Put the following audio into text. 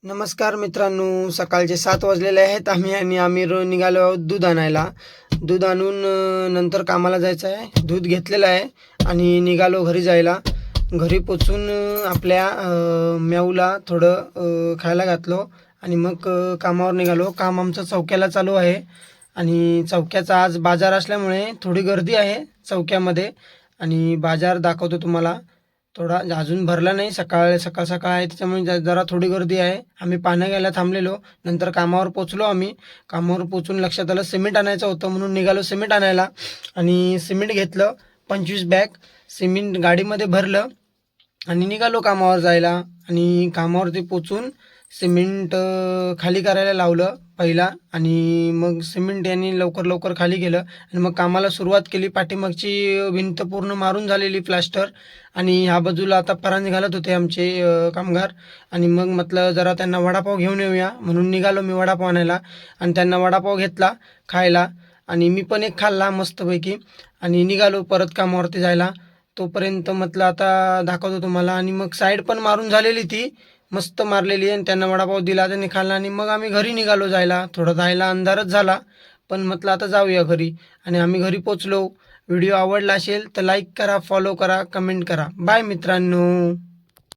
नमस्कार मित्रांनो, सकाळचे 7 वाजलेले आहेत. आम्ही निघालो आहोत दूध आणायला. दूध आणून नंतर कामाला जायचं आहे. दूध घेतलेलं आहे आणि निघालो घरी जायला. घरी पोचून आपल्या म्याऊला थोडं खायला घातलो आणि मग कामावर निघालो. काम आमचं चौक्याला चालू आहे आणि चौक्याचा आज बाजार असल्यामुळे थोडी गर्दी आहे चौक्यामध्ये आणि बाजार दाखवतो तुम्हाला. थोडा अजून भरला नाही, सकाळ सकाळ सकाळ आहे त्याच्यामुळे जरा थोडी गर्दी आहे. आम्ही पाणी घ्यायला थांबलेलो. नंतर कामावर पोचलो आम्ही. कामावर पोचून लक्षात आलं सिमेंट आणायचं होतं म्हणून निघालो सिमेंट आणायला आणि सिमेंट घेतलं 25 बॅग. सिमेंट गाडीमध्ये भरलं आणि निघालो कामावर जायला आणि कामावरती पोचून सिमेंट खाली करायला लावलं पहिला आणि मग सिमेंट यांनी लवकर लवकर खाली केलं आणि मग कामाला सुरुवात केली. पाठीमागची भिंत पूर्ण मारून झालेली प्लास्टर आणि ह्या बाजूला आता परांजी घालत होते आमचे कामगार आणि मग म्हटलं जरा त्यांना वडापाव घेऊन येऊया म्हणून निघालो मी वडापाव आणायला आणि त्यांना वडापाव घेतला खायला आणि मी पण एक खाल्ला मस्तपैकी आणि निघालो परत कामावरती जायला. तोपर्यंत म्हटलं आता दाखवतो तुम्हाला आणि मग साईड पण मारून झालेली ती मस्त मारलेली आणि त्यांना वडापाव दिला त्यांनी खाल्ला आणि मग आम्ही घरी निघालो जायला. थोडं जायला अंधारच झाला पण म्हटलं आता जाऊया घरी आणि आम्ही घरी पोचलो. व्हिडिओ आवडला असेल तर लाईक करा, फॉलो करा, कमेंट करा. बाय मित्रांनो.